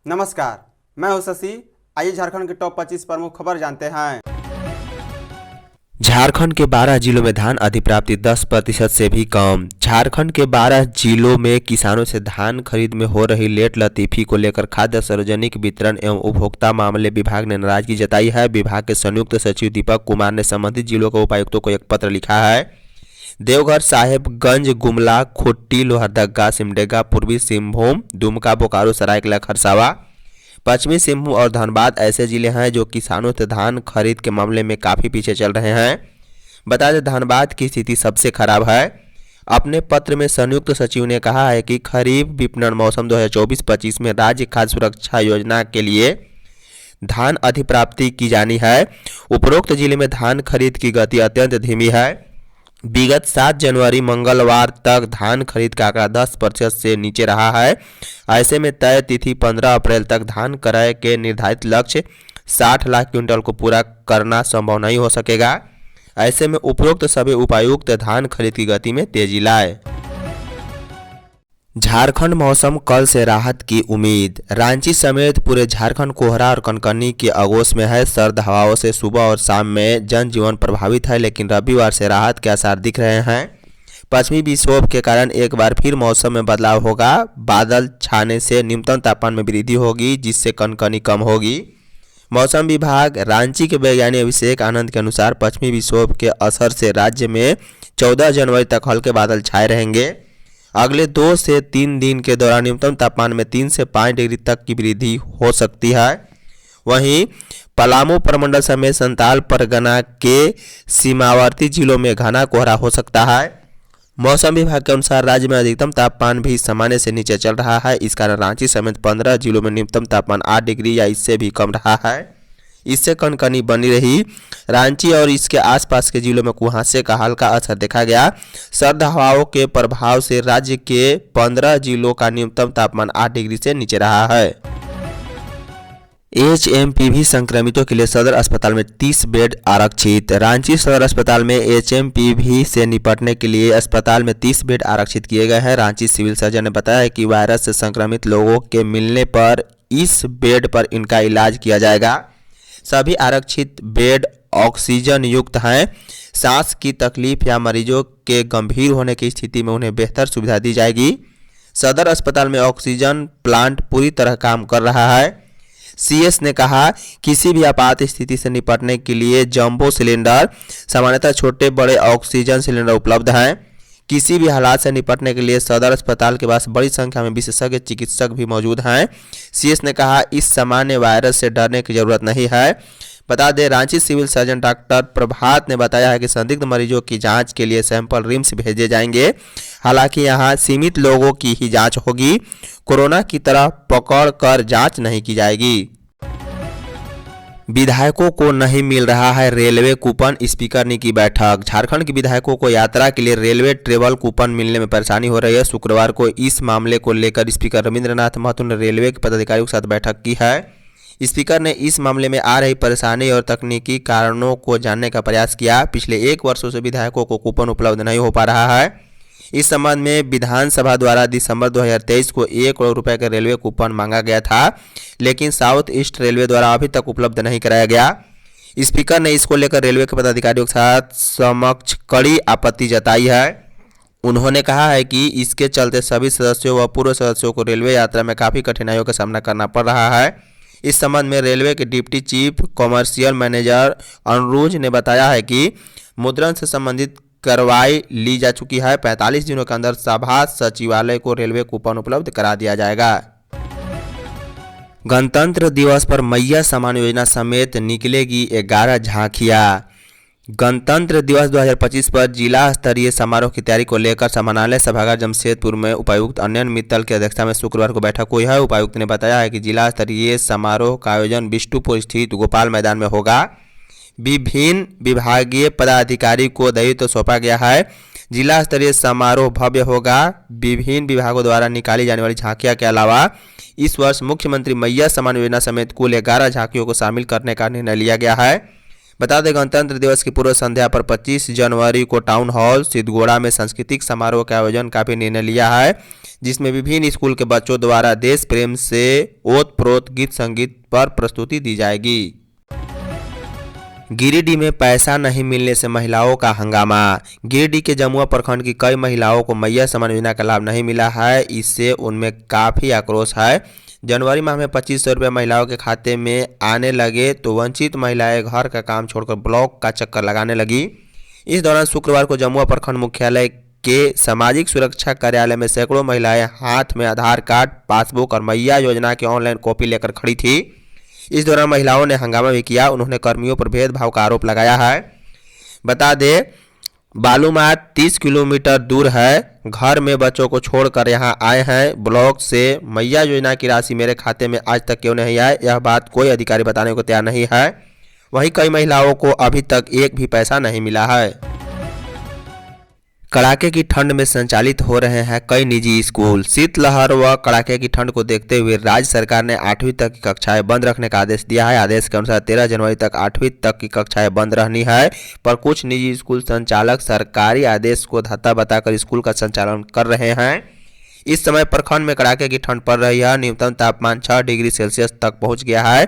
नमस्कार, मैं हूं शशि। आइए झारखंड के टॉप 25 प्रमुख खबर जानते हैं। झारखंड के 12 जिलों में धान अधिप्राप्ति 10% से भी कम। झारखंड के 12 जिलों में किसानों से धान खरीद में हो रही लेट लतीफी को लेकर खाद्य सार्वजनिक वितरण एवं उपभोक्ता मामले विभाग ने नाराजगी जताई है। विभाग के संयुक्त सचिव दीपक कुमार ने संबंधित जिलों के उपायुक्तों को एक पत्र लिखा है। देवघर, साहेबगंज, गुमला, खुट्टी, लोहरदगा, सिमडेगा, पूर्वी सिंहभूम, दुमका, बोकारो, सरायकेला, खरसावा, पश्चिमी सिंहभूम और धनबाद ऐसे जिले हैं जो किसानों से धान खरीद के मामले में काफ़ी पीछे चल रहे हैं। बता दें, धनबाद की स्थिति सबसे खराब है। अपने पत्र में संयुक्त सचिव ने कहा है कि खरीफ विपणन मौसम 2024-25 में राज्य खाद्य सुरक्षा योजना के लिए धान अधिप्राप्ति की जानी है। उपरोक्त जिले में धान खरीद की गति अत्यंत धीमी है। विगत 7 जनवरी मंगलवार तक धान खरीद का आंकड़ा 10% से नीचे रहा है। ऐसे में तय तिथि 15 अप्रैल तक धान क्रय के निर्धारित लक्ष्य 60 लाख क्विंटल को पूरा करना संभव नहीं हो सकेगा। ऐसे में उपरोक्त सभी उपायुक्त धान खरीद की गति में तेजी लाए। झारखंड मौसम, कल से राहत की उम्मीद। रांची समेत पूरे झारखंड कोहरा और कनकनी के आगोश में है। सर्द हवाओं से सुबह और शाम में जनजीवन प्रभावित है, लेकिन रविवार से राहत के आसार दिख रहे हैं। पश्चिमी विक्षोभ के कारण एक बार फिर मौसम में बदलाव होगा। बादल छाने से न्यूनतम तापमान में वृद्धि होगी, जिससे कनकनी कम होगी। मौसम विभाग रांची के वैज्ञानिक अभिषेक आनंद के अनुसार पश्चिमी विक्षोभ के असर से राज्य में 14 जनवरी तक हल्के बादल छाए रहेंगे। अगले 2 से 3 दिन के दौरान न्यूनतम तापमान में 3 से 5 डिग्री तक की वृद्धि हो सकती है। वहीं पलामू प्रमंडल समेत संताल परगना के सीमावर्ती जिलों में घना कोहरा हो सकता है। मौसम विभाग के अनुसार राज्य में अधिकतम तापमान भी सामान्य से नीचे चल रहा है। इस कारण रांची समेत 15 जिलों में न्यूनतम तापमान 8 डिग्री या इससे भी कम रहा है। इससे कनकनी बनी रही। रांची और इसके आसपास के जिलों में कुहासे का हल्का असर देखा गया। सर्द हवाओं के प्रभाव से राज्य के 15 जिलों का न्यूनतम तापमान 8 डिग्री से नीचे रहा है। एचएमपीवी संक्रमितों के लिए सदर अस्पताल में 30 बेड आरक्षित। रांची सदर अस्पताल में एचएमपीवी से निपटने के लिए अस्पताल में 30 बेड आरक्षित किए गए हैं। रांची सिविल सर्जन ने बताया कि वायरस से संक्रमित लोगों के मिलने पर इस बेड पर इनका इलाज किया जाएगा। सभी आरक्षित बेड ऑक्सीजन युक्त हैं। सांस की तकलीफ या मरीजों के गंभीर होने की स्थिति में उन्हें बेहतर सुविधा दी जाएगी। सदर अस्पताल में ऑक्सीजन प्लांट पूरी तरह काम कर रहा है। सीएस ने कहा, किसी भी आपात स्थिति से निपटने के लिए जंबो सिलेंडर, सामान्यतः छोटे बड़े ऑक्सीजन सिलेंडर उपलब्ध हैं। किसी भी हालात से निपटने के लिए सदर अस्पताल के पास बड़ी संख्या में विशेषज्ञ चिकित्सक भी मौजूद हैं। सीएस ने कहा, इस सामान्य वायरस से डरने की जरूरत नहीं है। बता दें, रांची सिविल सर्जन डॉक्टर प्रभात ने बताया है कि संदिग्ध मरीजों की जांच के लिए सैंपल रिम्स भेजे जाएंगे। हालांकि यहां सीमित लोगों की ही जांच होगी। कोरोना की तरह पकड़ कर जांच नहीं की जाएगी। विधायकों को नहीं मिल रहा है रेलवे कूपन, स्पीकर ने की बैठक। झारखंड के विधायकों को यात्रा के लिए रेलवे ट्रेवल कूपन मिलने में परेशानी हो रही है। शुक्रवार को इस मामले को लेकर स्पीकर रविंद्रनाथ महतो ने रेलवे के पदाधिकारियों के साथ बैठक की है। स्पीकर ने इस मामले में आ रही परेशानी और तकनीकी कारणों को जानने का प्रयास किया। पिछले 1 वर्षों से विधायकों को कूपन उपलब्ध नहीं हो पा रहा है। इस संबंध में विधानसभा द्वारा दिसंबर 2023 को 1 करोड़ रुपए का रेलवे कूपन मांगा गया था, लेकिन साउथ ईस्ट रेलवे द्वारा अभी तक उपलब्ध नहीं कराया गया। स्पीकर ने इसको लेकर रेलवे के पदाधिकारियों के साथ समक्ष कड़ी आपत्ति जताई है। उन्होंने कहा है कि इसके चलते सभी सदस्यों व पूर्व सदस्यों को रेलवे यात्रा में काफ़ी कठिनाइयों का सामना करना पड़ रहा है। इस संबंध में रेलवे के डिप्टी चीफ कॉमर्शियल मैनेजर अनुज ने बताया है कि मुद्रण से संबंधित कार्रवाई ली जा चुकी है। 45 दिनों के अंदर सभा सचिवालय को रेलवे कूपन उपलब्ध करा दिया जाएगा। गणतंत्र दिवस पर मैया सम्मान योजना समेत निकलेगी 11 झांकियां। गणतंत्र दिवस 2025 पर जिला स्तरीय समारोह की तैयारी को लेकर समाहरणालय सभागार जमशेदपुर में उपायुक्त अनन्य मित्तल की अध्यक्षता में शुक्रवार को बैठक हुई है। उपायुक्त ने बताया है कि जिला स्तरीय समारोह का आयोजन बिष्टुपुर स्थित गोपाल मैदान में होगा। विभिन्न विभागीय पदाधिकारी को दायित्व सौंपा गया है। जिला स्तरीय समारोह भव्य होगा। विभिन्न विभागों द्वारा निकाली जाने वाली झांकियां के अलावा इस वर्ष मुख्यमंत्री मैया सम्मान योजना समेत कुल 11 झांकियों को शामिल करने का निर्णय लिया गया है। बता दें गणतंत्र दिवस की पूर्व संध्या पर 25 जनवरी को टाउन हॉल सिद्धगोड़ा में सांस्कृतिक समारोह के आयोजन का भी निर्णय लिया है, जिसमें विभिन्न स्कूल के बच्चों द्वारा देश प्रेम से ओत प्रोत गीत संगीत पर प्रस्तुति दी जाएगी। गिरिडीह में पैसा नहीं मिलने से महिलाओं का हंगामा। गिरिडीह के जमुआ प्रखंड की कई महिलाओं को मैया सम्मान योजना का लाभ नहीं मिला है, इससे उनमें काफ़ी आक्रोश है। जनवरी माह में 2500 रुपये महिलाओं के खाते में आने लगे तो वंचित महिलाएं घर का काम छोड़कर ब्लॉक का चक्कर लगाने लगी। इस दौरान शुक्रवार को जमुआ प्रखंड मुख्यालय के सामाजिक सुरक्षा कार्यालय में सैकड़ों महिलाएं हाथ में आधार कार्ड, पासबुक और मैया योजना की ऑनलाइन कॉपी लेकर खड़ी थी। इस दौरान महिलाओं ने हंगामा भी किया। उन्होंने कर्मियों पर भेदभाव का आरोप लगाया है। बता दें बालूमाथ 30 किलोमीटर दूर है, घर में बच्चों को छोड़कर यहां आए हैं। ब्लॉक से मैया योजना की राशि मेरे खाते में आज तक क्यों नहीं आए, यह बात कोई अधिकारी बताने को तैयार नहीं है। वहीं कई महिलाओं को अभी तक एक भी पैसा नहीं मिला है। कड़ाके की ठंड में संचालित हो रहे हैं कई निजी स्कूल। शीतलहर व कड़ाके की ठंड को देखते हुए राज्य सरकार ने 8वीं तक की कक्षाएं बंद रखने का आदेश दिया है। आदेश के अनुसार 13 जनवरी तक 8वीं तक की कक्षाएं बंद रहनी है, पर कुछ निजी स्कूल संचालक सरकारी आदेश को धत्ता बताकर स्कूल का संचालन कर रहे हैं। इस समय प्रखंड में कड़ाके की ठंड पड़ रही है। न्यूनतम तापमान 6 डिग्री सेल्सियस तक पहुँच गया है।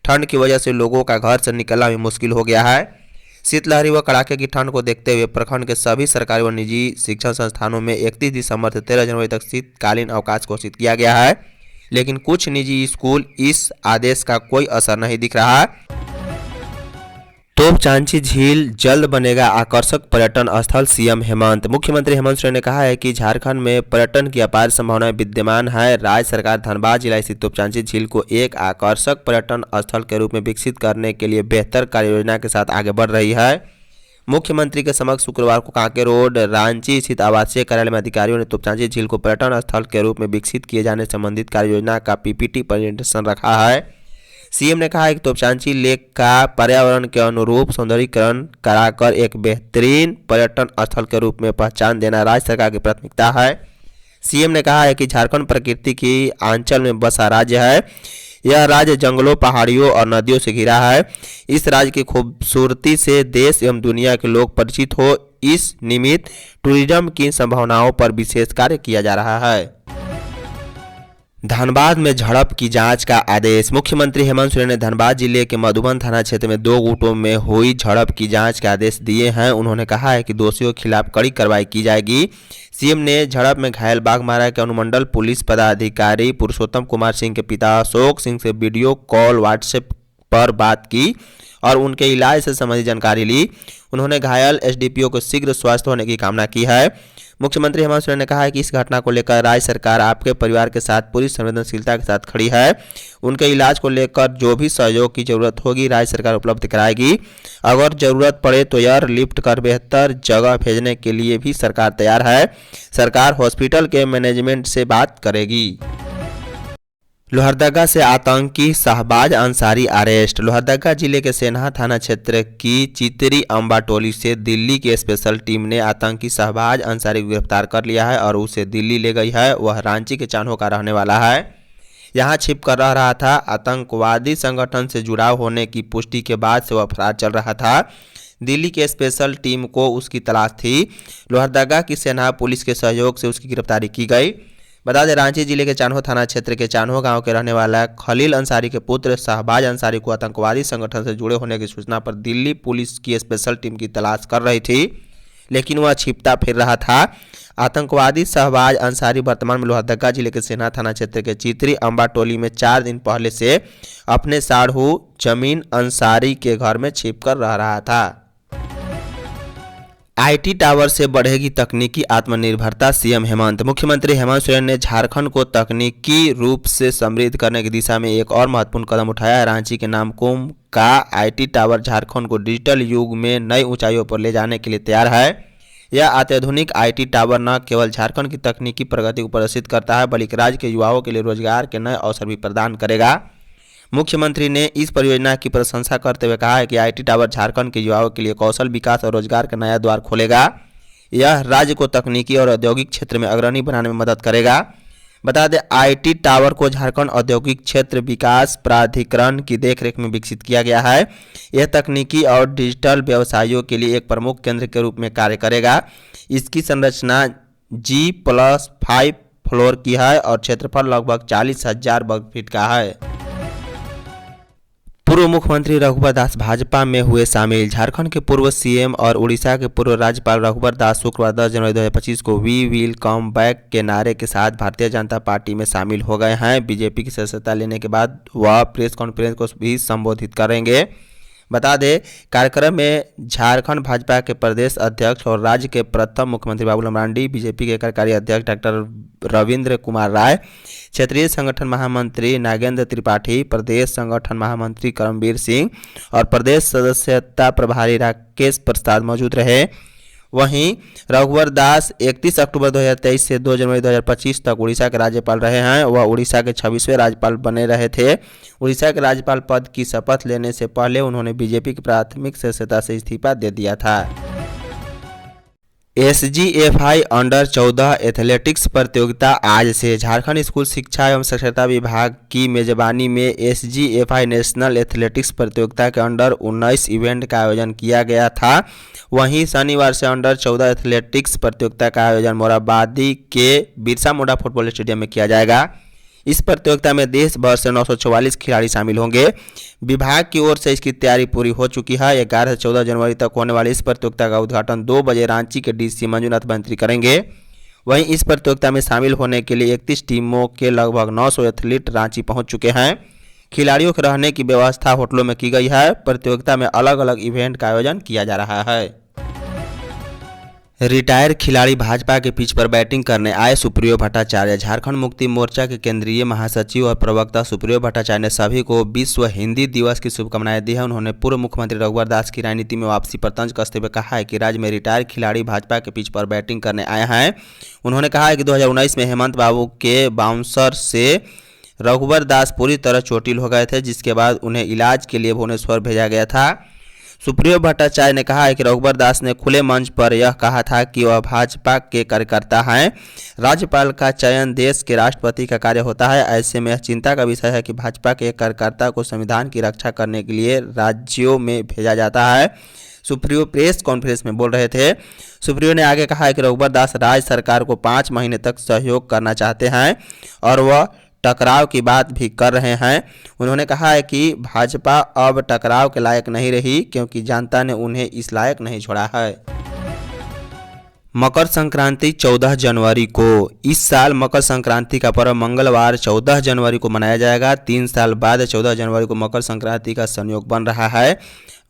ठंड की वजह से लोगों का घर से निकलना भी मुश्किल हो गया है। शीतलहरी व कड़ाके की ठंड को देखते हुए प्रखंड के सभी सरकारी व निजी शिक्षण संस्थानों में 31 दिसंबर से 13 जनवरी तक शीतकालीन अवकाश घोषित किया गया है, लेकिन कुछ निजी स्कूल इस आदेश का कोई असर नहीं दिख रहा। तोपचांची झील जल्द बनेगा आकर्षक पर्यटन स्थल, सीएम हेमंत। मुख्यमंत्री हेमंत सोरेन ने कहा है कि झारखंड में पर्यटन की अपार संभावनाएं विद्यमान है। राज्य सरकार धनबाद जिला स्थित तोपचांची झील को एक आकर्षक पर्यटन स्थल के रूप में विकसित करने के लिए बेहतर कार्ययोजना के साथ आगे बढ़ रही है। मुख्यमंत्री के समक्ष शुक्रवार को कांके रोड रांची स्थित आवासीय कार्यालय में अधिकारियों ने तोपचांची झील को पर्यटन स्थल के रूप में विकसित किए जाने संबंधित कार्ययोजना का पीपीटी प्रेजेंटेशन रखा है। सीएम ने कहा है कि तोपचांची लेक का पर्यावरण के अनुरूप सौंदर्यीकरण कराकर एक बेहतरीन पर्यटन स्थल के रूप में पहचान देना राज्य सरकार की प्राथमिकता है। सीएम ने कहा है कि झारखंड प्रकृति की आंचल में बसा राज्य है। यह राज्य जंगलों, पहाड़ियों और नदियों से घिरा है। इस राज्य की खूबसूरती से देश एवं दुनिया के लोग परिचित हो, इस निमित्त टूरिज्म की संभावनाओं पर विशेष कार्य किया जा रहा है। धनबाद में झड़प की जांच का आदेश। मुख्यमंत्री हेमंत सोरेन ने धनबाद जिले के मधुबन थाना क्षेत्र में 2 गुटों में हुई झड़प की जांच के आदेश दिए हैं। उन्होंने कहा है कि दोषियों के खिलाफ कड़ी कार्रवाई की जाएगी। सीएम ने झड़प में घायल बाघमारा के अनुमंडल पुलिस पदाधिकारी पुरुषोत्तम कुमार सिंह के पिता अशोक सिंह से वीडियो कॉल व्हाट्सएप पर बात की और उनके इलाज से संबंधित जानकारी ली। उन्होंने घायल एसडीपीओ को शीघ्र स्वस्थ होने की कामना की है। मुख्यमंत्री हेमंत सोरेन ने कहा है कि इस घटना को लेकर राज्य सरकार आपके परिवार के साथ पूरी संवेदनशीलता के साथ खड़ी है। उनके इलाज को लेकर जो भी सहयोग की जरूरत होगी राज्य सरकार उपलब्ध कराएगी। अगर जरूरत पड़े तो एयरलिफ्ट कर बेहतर जगह भेजने के लिए भी सरकार तैयार है। सरकार हॉस्पिटल के मैनेजमेंट से बात करेगी। लोहरदगा से आतंकी शहबाज अंसारी अरेस्ट। लोहरदगा जिले के सेन्हा थाना क्षेत्र की चितरी अम्बा टोली से दिल्ली की स्पेशल टीम ने आतंकी शहबाज अंसारी को गिरफ्तार कर लिया है और उसे दिल्ली ले गई है। वह रांची के चान्हो का रहने वाला है। यहां छिप कर रह रहा था। आतंकवादी संगठन से जुड़ाव होने की पुष्टि के बाद से वह फरार चल रहा था। दिल्ली के स्पेशल टीम को उसकी तलाश थी। लोहरदगा की सेना पुलिस के सहयोग से उसकी गिरफ्तारी की गई। बता दें रांची जिले के चान्हो थाना क्षेत्र के चान्हो गांव के रहने वाला खलील अंसारी के पुत्र शहबाज अंसारी को आतंकवादी संगठन से जुड़े होने की सूचना पर दिल्ली पुलिस की स्पेशल टीम की तलाश कर रही थी, लेकिन वह छिपता फिर रहा था। आतंकवादी शहबाज अंसारी वर्तमान में लोहरदगा जिले के सेन्हा थाना क्षेत्र के चितरी अम्बा टोली में 4 दिन पहले से अपने साढ़ू जमीन अंसारी के घर में छिपकर रह रहा था। आईटी टावर से बढ़ेगी तकनीकी आत्मनिर्भरता, सीएम हेमंत। मुख्यमंत्री हेमंत सोरेन ने झारखंड को तकनीकी रूप से समृद्ध करने की दिशा में एक और महत्वपूर्ण कदम उठाया है। रांची के नामकुम का आईटी टावर झारखंड को डिजिटल युग में नई ऊंचाइयों पर ले जाने के लिए तैयार है। यह अत्याधुनिक आईटी टावर न केवल झारखंड की तकनीकी प्रगति को प्रदर्शित करता है, बल्कि राज्य के युवाओं के लिए रोजगार के नए अवसर भी प्रदान करेगा। मुख्यमंत्री ने इस परियोजना की प्रशंसा करते हुए कहा है कि आईटी टावर झारखंड के युवाओं के लिए कौशल विकास और रोजगार का नया द्वार खोलेगा। यह राज्य को तकनीकी और औद्योगिक क्षेत्र में अग्रणी बनाने में मदद करेगा। बता दें आईटी टावर को झारखंड औद्योगिक क्षेत्र विकास प्राधिकरण की देखरेख में विकसित किया गया है। यह तकनीकी और डिजिटल व्यवसायों के लिए एक प्रमुख केंद्र के रूप में कार्य करेगा। इसकी संरचना G+5 फ्लोर की है और क्षेत्रफल लगभग 40,000 वर्ग फीट का है। पूर्व मुख्यमंत्री रघुवर दास भाजपा में हुए शामिल। झारखंड के पूर्व सीएम और उड़ीसा के पूर्व राज्यपाल रघुवर दास शुक्रवार 10 जनवरी 2025 को वी विल कम बैक के नारे के साथ भारतीय जनता पार्टी में शामिल हो गए हैं। बीजेपी की सदस्यता लेने के बाद वह प्रेस कॉन्फ्रेंस को भी संबोधित करेंगे। बता दें कार्यक्रम में झारखंड भाजपा के प्रदेश अध्यक्ष और राज्य के प्रथम मुख्यमंत्री बाबूलाल मरांडी, बीजेपी के कार्यकारी अध्यक्ष डॉक्टर रविंद्र कुमार राय, क्षेत्रीय संगठन महामंत्री नागेंद्र त्रिपाठी, प्रदेश संगठन महामंत्री करमवीर सिंह और प्रदेश सदस्यता प्रभारी राकेश प्रसाद मौजूद रहे। वहीं रघुवर दास 31 अक्टूबर 2023 से 2 जनवरी 2025 तक उड़ीसा के राज्यपाल रहे हैं। वह उड़ीसा के 26वें राज्यपाल बने रहे थे। उड़ीसा के राज्यपाल पद की शपथ लेने से पहले उन्होंने बीजेपी की प्राथमिक सदस्यता से इस्तीफा दे दिया था। SGFI अंडर 14 एथलेटिक्स प्रतियोगिता आज से। झारखंड स्कूल शिक्षा एवं साक्षरता विभाग की मेजबानी में SGFI नेशनल एथलेटिक्स प्रतियोगिता के अंडर 19 इवेंट का आयोजन किया गया था। वहीं शनिवार से अंडर 14 एथलेटिक्स प्रतियोगिता का आयोजन मोराबादी के बिरसा मुंडा फुटबॉल स्टेडियम में किया जाएगा। इस प्रतियोगिता में देश भर से 944 खिलाड़ी शामिल होंगे। विभाग की ओर से इसकी तैयारी पूरी हो चुकी है। 11 से 14 जनवरी तक होने वाली इस प्रतियोगिता का उद्घाटन 2 बजे रांची के DC मंजूनाथ बंत्री करेंगे। वहीं इस प्रतियोगिता में शामिल होने के लिए 31 टीमों के लगभग 900 एथलीट रांची पहुंच चुके हैं। खिलाड़ियों के रहने की व्यवस्था होटलों में की गई है। प्रतियोगिता में अलग अलग इवेंट का आयोजन किया जा रहा है। रिटायर खिलाड़ी भाजपा के पिच पर बैटिंग करने आए सुप्रियो भट्टाचार्य। झारखंड मुक्ति मोर्चा के केंद्रीय महासचिव और प्रवक्ता सुप्रियो भट्टाचार्य ने सभी को विश्व हिंदी दिवस की शुभकामनाएं दी है। उन्होंने पूर्व मुख्यमंत्री रघुवर दास की राजनीति में वापसी पर तंज कसते हुए कहा है कि राज्य में रिटायर खिलाड़ी भाजपा के पिच पर बैटिंग करने आए हैं। उन्होंने कहा है कि 2019 में हेमंत बाबू के बाउंसर से रघुवर दास पूरी तरह चोटिल हो गए थे, जिसके बाद उन्हें इलाज के लिए भुवनेश्वर भेजा गया था। सुप्रियो भट्टाचार्य ने कहा है कि रघुवर दास ने खुले मंच पर यह कहा था कि वह भाजपा के कार्यकर्ता हैं। राज्यपाल का चयन देश के राष्ट्रपति का कार्य होता है। ऐसे में यह चिंता का विषय है कि भाजपा के एक कार्यकर्ता को संविधान की रक्षा करने के लिए राज्यों में भेजा जाता है। सुप्रियो प्रेस कॉन्फ्रेंस में बोल रहे थे। सुप्रियो ने आगे कहा है कि रघुवर दास राज्य सरकार को 5 महीने तक सहयोग करना चाहते हैं और वह टकराव की बात भी कर रहे हैं। उन्होंने कहा है कि भाजपा अब टकराव के लायक नहीं रही, क्योंकि जनता ने उन्हें इस लायक नहीं छोड़ा है। मकर संक्रांति 14 जनवरी को। इस साल मकर संक्रांति का पर्व मंगलवार 14 जनवरी को मनाया जाएगा। 3 साल बाद 14 जनवरी को मकर संक्रांति का संयोग बन रहा है।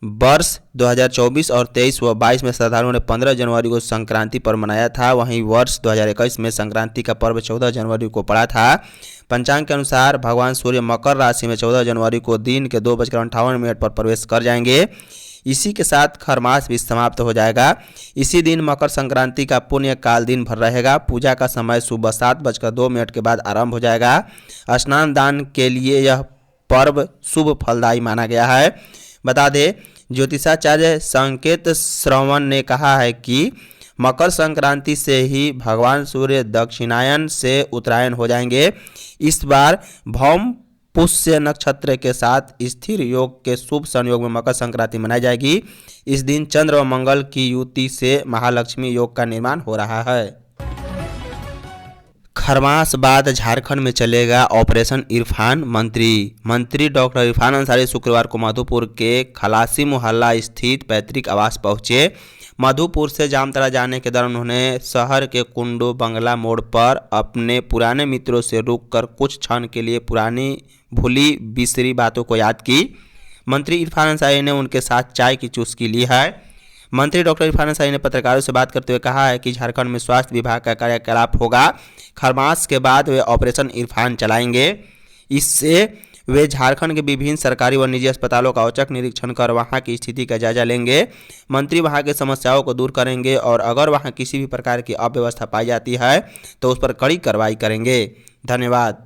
वर्ष 2024 और 23 व 22 में श्रद्धालुओं ने 15 जनवरी को संक्रांति पर्व मनाया था। वहीं वर्ष 2021 में संक्रांति का पर्व 14 जनवरी को पड़ा था। पंचांग के अनुसार भगवान सूर्य मकर राशि में 14 जनवरी को दिन के 2:58 पर प्रवेश कर जाएंगे। इसी के साथ खरमास भी समाप्त हो जाएगा। इसी दिन मकर संक्रांति का पुण्य काल दिन भर रहेगा। पूजा का समय सुबह 7:02 के बाद आरंभ हो जाएगा। स्नान दान के लिए यह पर्व शुभ फलदायी माना गया है। बता दें ज्योतिषाचार्य संकेत श्रवण ने कहा है कि मकर संक्रांति से ही भगवान सूर्य दक्षिणायन से उत्तरायण हो जाएंगे। इस बार भौम पुष्य नक्षत्र के साथ स्थिर योग के शुभ संयोग में मकर संक्रांति मनाई जाएगी। इस दिन चंद्र व मंगल की युति से महालक्ष्मी योग का निर्माण हो रहा है। खरमास बाद झारखंड में चलेगा ऑपरेशन इरफान। मंत्री डॉक्टर इरफान अंसारी शुक्रवार को मधुपुर के खलासी मोहल्ला स्थित पैतृक आवास पहुंचे। मधुपुर से जामताड़ा जाने के दौरान उन्होंने शहर के कुंडो बंगला मोड़ पर अपने पुराने मित्रों से रुककर कुछ क्षण के लिए पुरानी भूली बिसरी बातों को याद की। मंत्री इरफान अंसारी ने उनके साथ चाय की चुस्की ली है। मंत्री डॉक्टर इरफान अंसारी ने पत्रकारों से बात करते हुए कहा है कि झारखंड में स्वास्थ्य विभाग का कार्यकलाप होगा। खरमास के बाद वे ऑपरेशन इरफान चलाएंगे। इससे वे झारखंड के विभिन्न सरकारी व निजी अस्पतालों का औचक निरीक्षण कर वहां की स्थिति का जायजा लेंगे। मंत्री वहां की समस्याओं को दूर करेंगे और अगर वहां किसी भी प्रकार की अव्यवस्था पाई जाती है तो उस पर कड़ी कार्रवाई करेंगे। धन्यवाद।